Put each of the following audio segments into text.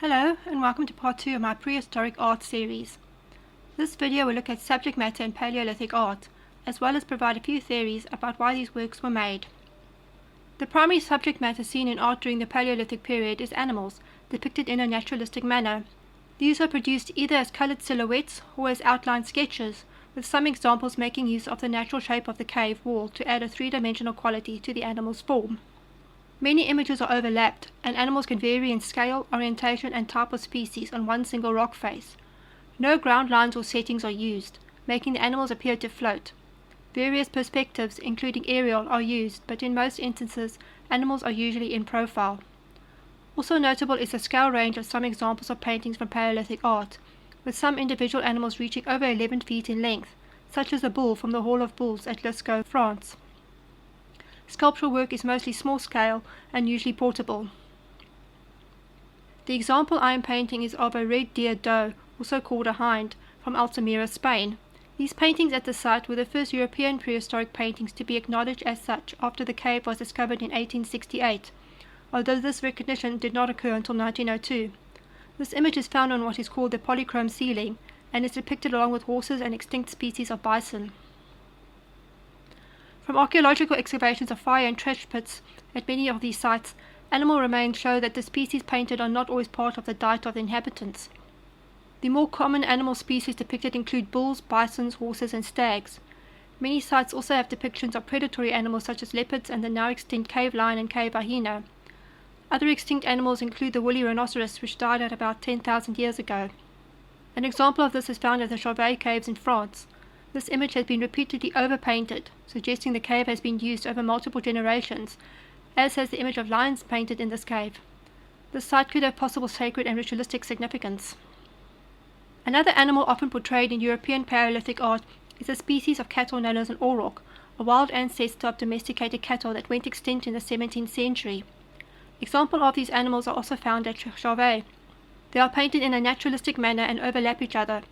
Hello and welcome to part 2 of my Prehistoric Art series. This video will look at subject matter in Paleolithic art, as well as provide a few theories about why these works were made. The primary subject matter seen in art during the Paleolithic period is animals, depicted in a naturalistic manner. These are produced either as coloured silhouettes or as outline sketches, with some examples making use of the natural shape of the cave wall to add a three-dimensional quality to the animal's form. Many images are overlapped, and animals can vary in scale, orientation and type of species on one single rock face. No ground lines or settings are used, making the animals appear to float. Various perspectives, including aerial, are used, but in most instances, animals are usually in profile. Also notable is the scale range of some examples of paintings from Paleolithic art, with some individual animals reaching over 11 feet in length, such as the bull from the Hall of Bulls at Lascaux, France. Sculptural work is mostly small scale and usually portable. The example I am painting is of a red deer doe, also called a hind, from Altamira, Spain. These paintings at the site were the first European prehistoric paintings to be acknowledged as such after the cave was discovered in 1868, although this recognition did not occur until 1902. This image is found on what is called the polychrome ceiling and is depicted along with horses and extinct species of bison. From archaeological excavations of fire and trash pits at many of these sites, animal remains show that the species painted are not always part of the diet of the inhabitants. The more common animal species depicted include bulls, bisons, horses and stags. Many sites also have depictions of predatory animals such as leopards and the now extinct cave lion and cave hyena. Other extinct animals include the woolly rhinoceros, which died at about 10,000 years ago. An example of this is found at the Chauvet caves in France. This image has been repeatedly overpainted, suggesting the cave has been used over multiple generations, as has the image of lions painted in this cave. This site could have possible sacred and ritualistic significance. Another animal often portrayed in European Paleolithic art is a species of cattle known as an auroch, a wild ancestor of domesticated cattle that went extinct in the 17th century. Examples of these animals are also found at Chauvet. They are painted in a naturalistic manner and overlap each other.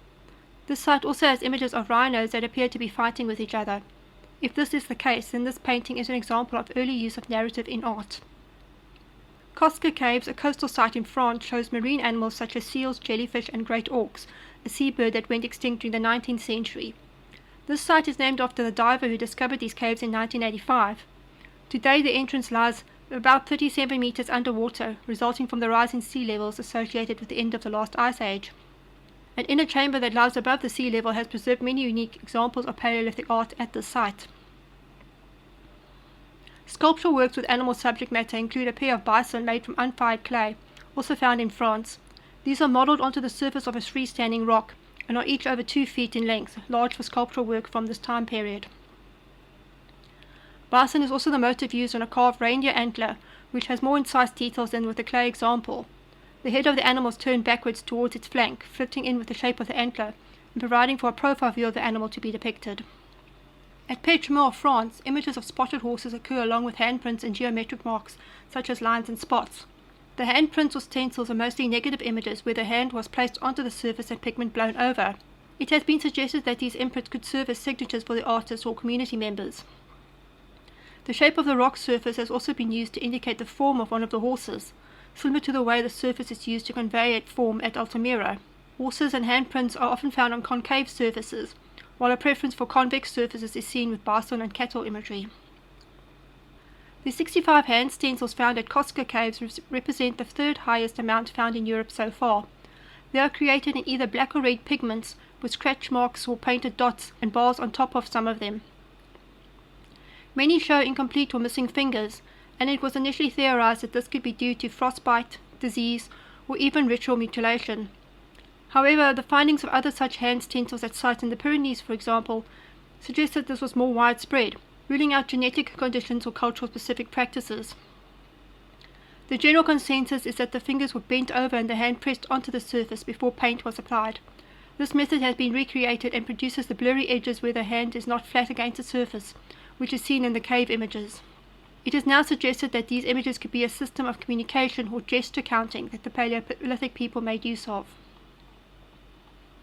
This site also has images of rhinos that appear to be fighting with each other. If this is the case, then this painting is an example of early use of narrative in art. Cosquer Caves, a coastal site in France, shows marine animals such as seals, jellyfish and great auks, a seabird that went extinct during the 19th century. This site is named after the diver who discovered these caves in 1985. Today the entrance lies about 37 meters underwater, resulting from the rising sea levels associated with the end of the last ice age. An inner chamber that lies above the sea level has preserved many unique examples of Paleolithic art at this site. Sculptural works with animal subject matter include a pair of bison made from unfired clay, also found in France. These are modelled onto the surface of a freestanding rock and are each over 2 feet in length, large for sculptural work from this time period. Bison is also the motif used on a carved reindeer antler, which has more incisive details than with the clay example. The head of the animal is turned backwards towards its flank, fitting in with the shape of the antler, and providing for a profile view of the animal to be depicted. At Pétremont, France, images of spotted horses occur along with handprints and geometric marks, such as lines and spots. The handprints or stencils are mostly negative images where the hand was placed onto the surface and pigment blown over. It has been suggested that these imprints could serve as signatures for the artists or community members. The shape of the rock surface has also been used to indicate the form of one of the horses, similar to the way the surface is used to convey its form at Altamira. Horses and handprints are often found on concave surfaces, while a preference for convex surfaces is seen with bison and cattle imagery. The 65 hand stencils found at Cosquer Caves represent the third highest amount found in Europe so far. They are created in either black or red pigments, with scratch marks or painted dots and bars on top of some of them. Many show incomplete or missing fingers, and it was initially theorized that this could be due to frostbite, disease, or even ritual mutilation. However, the findings of other such hand stencils at sites in the Pyrenees, for example, suggest that this was more widespread, ruling out genetic conditions or cultural specific practices. The general consensus is that the fingers were bent over and the hand pressed onto the surface before paint was applied. This method has been recreated and produces the blurry edges where the hand is not flat against the surface, which is seen in the cave images. It is now suggested that these images could be a system of communication or gesture counting that the Paleolithic people made use of.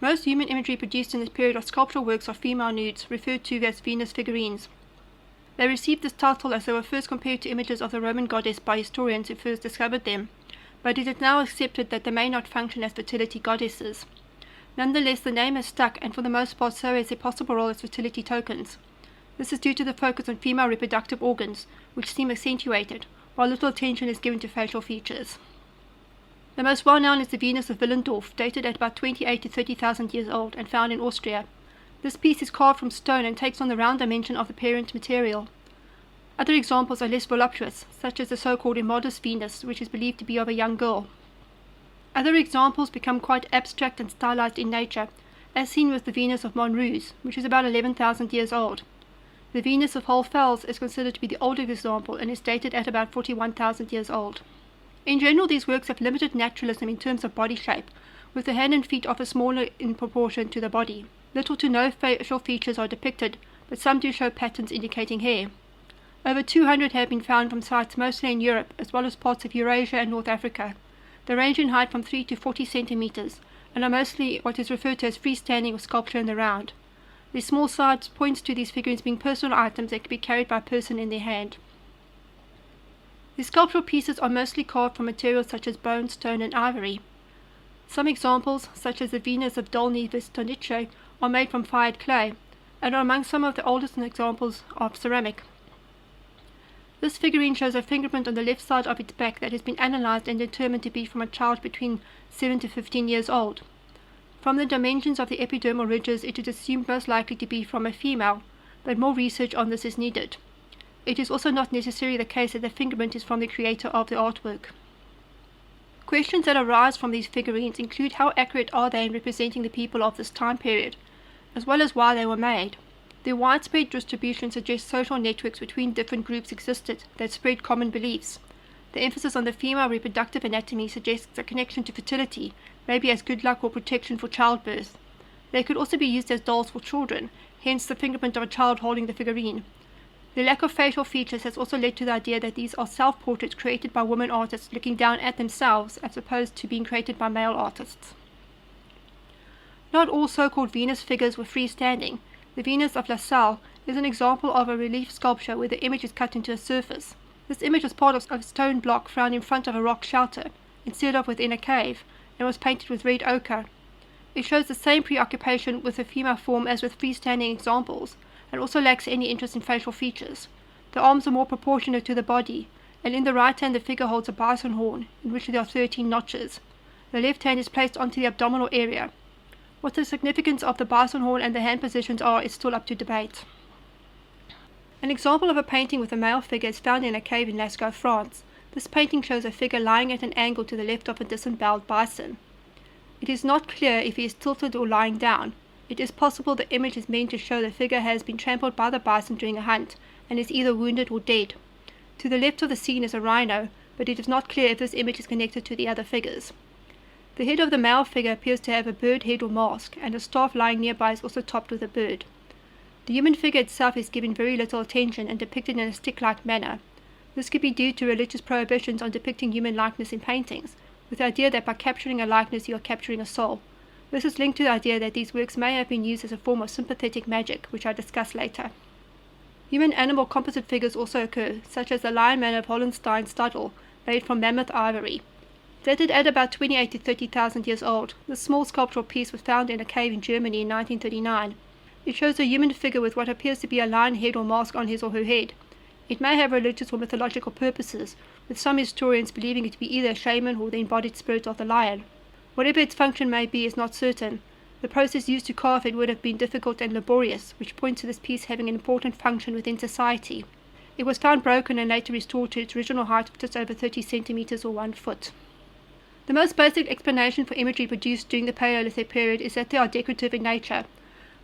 Most human imagery produced in this period of sculptural works are female nudes, referred to as Venus figurines. They received this title as they were first compared to images of the Roman goddess by historians who first discovered them. but it is now accepted that they may not function as fertility goddesses. Nonetheless, the name has stuck, and for the most part so has their possible role as fertility tokens. This is due to the focus on female reproductive organs, which seem accentuated, while little attention is given to facial features. The most well-known is the Venus of Willendorf, dated at about 28 to 30,000 years old and found in Austria. This piece is carved from stone and takes on the round dimension of the parent material. Other examples are less voluptuous, such as the so-called immodest Venus, which is believed to be of a young girl. Other examples become quite abstract and stylized in nature, as seen with the Venus of Montrose, which is about 11,000 years old. The Venus of Holfels is considered to be the oldest example and is dated at about 41,000 years old. In general, these works have limited naturalism in terms of body shape, with the hand and feet often smaller in proportion to the body. Little to no facial features are depicted, but some do show patterns indicating hair. Over 200 have been found from sites mostly in Europe, as well as parts of Eurasia and North Africa. They range in height from 3 to 40 centimeters, and are mostly what is referred to as freestanding or sculpture in the round. The small size points to these figurines being personal items that can be carried by a person in their hand. The sculptural pieces are mostly carved from materials such as bone, stone, and ivory. Some examples, such as the Venus of Dolní Věstonice, are made from fired clay, and are among some of the oldest examples of ceramic. This figurine shows a fingerprint on the left side of its back that has been analyzed and determined to be from a child between 7 to 15 years old. From the dimensions of the epidermal ridges, it is assumed most likely to be from a female, but more research on this is needed. It is also not necessarily the case that the fingerprint is from the creator of the artwork. Questions that arise from these figurines include how accurate are they in representing the people of this time period, as well as why they were made. Their widespread distribution suggests social networks between different groups existed that spread common beliefs. The emphasis on the female reproductive anatomy suggests a connection to fertility, maybe as good luck or protection for childbirth. They could also be used as dolls for children, hence the fingerprint of a child holding the figurine. The lack of facial features has also led to the idea that these are self-portraits created by women artists looking down at themselves as opposed to being created by male artists. Not all so-called Venus figures were freestanding. The Venus of La Salle is an example of a relief sculpture where the image is cut into a surface. This image was part of a stone block found in front of a rock shelter, instead of within a cave, and was painted with red ochre. It shows the same preoccupation with the female form as with freestanding examples, and also lacks any interest in facial features. The arms are more proportionate to the body, and in the right hand the figure holds a bison horn, in which there are 13 notches. The left hand is placed onto the abdominal area. What the significance of the bison horn and the hand positions are is still up to debate. An example of a painting with a male figure is found in a cave in Lascaux, France. This painting shows a figure lying at an angle to the left of a disemboweled bison. It is not clear if he is tilted or lying down. It is possible the image is meant to show the figure has been trampled by the bison during a hunt and is either wounded or dead. To the left of the scene is a rhino, but it is not clear if this image is connected to the other figures. The head of the male figure appears to have a bird head or mask, and a staff lying nearby is also topped with a bird. The human figure itself is given very little attention and depicted in a stick-like manner. This could be due to religious prohibitions on depicting human likeness in paintings, with the idea that by capturing a likeness you are capturing a soul. This is linked to the idea that these works may have been used as a form of sympathetic magic, which I'll discuss later. Human-animal composite figures also occur, such as the Lion Man of Hollenstein Staddle, made from mammoth ivory. Dated at about 28 to 30,000 years old, this small sculptural piece was found in a cave in Germany in 1939. It shows a human figure with what appears to be a lion head or mask on his or her head. It may have religious or mythological purposes, with some historians believing it to be either a shaman or the embodied spirit of the lion. Whatever its function may be is not certain. The process used to carve it would have been difficult and laborious, which points to this piece having an important function within society. It was found broken and later restored to its original height of just over 30 centimeters or 1 foot. The most basic explanation for imagery produced during the Paleolithic period is that they are decorative in nature.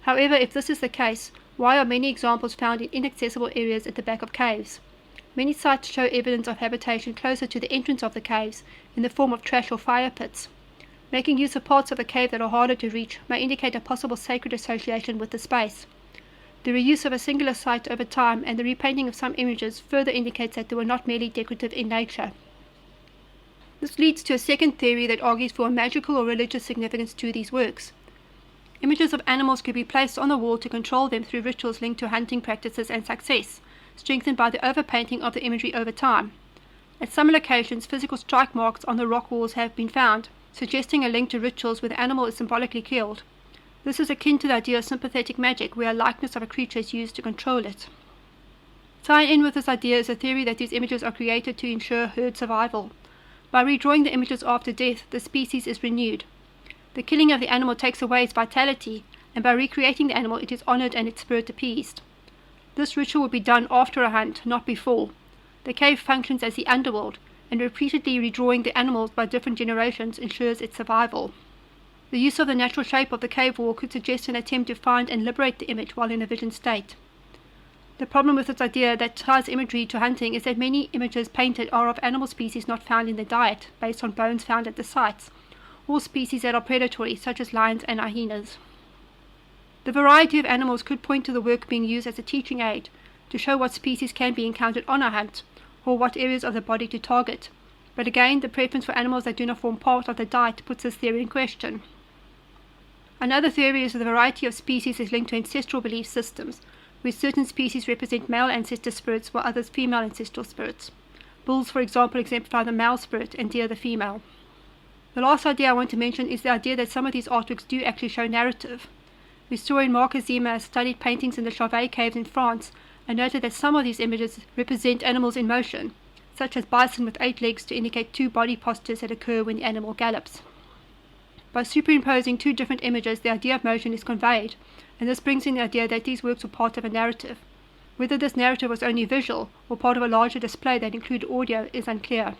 However, if this is the case, why are many examples found in inaccessible areas at the back of caves? Many sites show evidence of habitation closer to the entrance of the caves, in the form of trash or fire pits. Making use of parts of the cave that are harder to reach may indicate a possible sacred association with the space. The reuse of a singular site over time and the repainting of some images further indicates that they were not merely decorative in nature. This leads to a second theory that argues for a magical or religious significance to these works. Images of animals could be placed on the wall to control them through rituals linked to hunting practices and success, strengthened by the overpainting of the imagery over time. At some locations, physical strike marks on the rock walls have been found, suggesting a link to rituals where the animal is symbolically killed. This is akin to the idea of sympathetic magic, where a likeness of a creature is used to control it. Tying in with this idea is a theory that these images are created to ensure herd survival. By redrawing the images after death, the species is renewed. The killing of the animal takes away its vitality, and by recreating the animal it is honoured and its spirit appeased. This ritual will be done after a hunt, not before. The cave functions as the underworld, and repeatedly redrawing the animals by different generations ensures its survival. The use of the natural shape of the cave wall could suggest an attempt to find and liberate the image while in a vision state. The problem with this idea that ties imagery to hunting is that many images painted are of animal species not found in the diet, based on bones found at the sites, or species that are predatory, such as lions and hyenas. The variety of animals could point to the work being used as a teaching aid, to show what species can be encountered on a hunt, or what areas of the body to target. But again, the preference for animals that do not form part of the diet puts this theory in question. Another theory is that the variety of species is linked to ancestral belief systems, where certain species represent male ancestor spirits while others female ancestral spirits. Bulls, for example, exemplify the male spirit and deer the female. The last idea I want to mention is the idea that some of these artworks do actually show narrative. Historian Marcus Zima has studied paintings in the Chauvet caves in France and noted that some of these images represent animals in motion, such as bison with 8 legs to indicate 2 body postures that occur when the animal gallops. By superimposing 2 different images, the idea of motion is conveyed, and this brings in the idea that these works were part of a narrative. Whether this narrative was only visual or part of a larger display that included audio is unclear.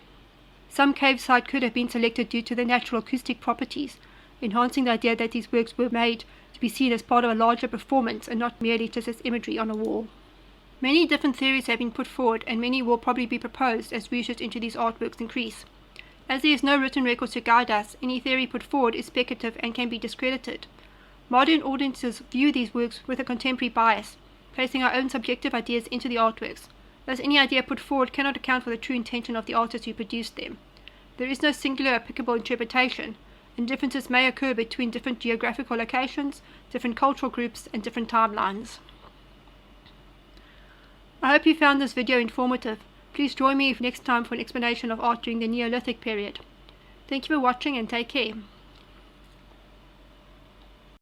Some cave site could have been selected due to their natural acoustic properties, enhancing the idea that these works were made to be seen as part of a larger performance and not merely just as imagery on a wall. Many different theories have been put forward, and many will probably be proposed as research into these artworks increase. As there is no written record to guide us, any theory put forward is speculative and can be discredited. Modern audiences view these works with a contemporary bias, placing our own subjective ideas into the artworks. Thus, any idea put forward cannot account for the true intention of the artists who produced them. There is no singular applicable interpretation, and differences may occur between different geographical locations, different cultural groups, and different timelines. I hope you found this video informative. Please join me next time for an explanation of art during the Neolithic period. Thank you for watching and take care.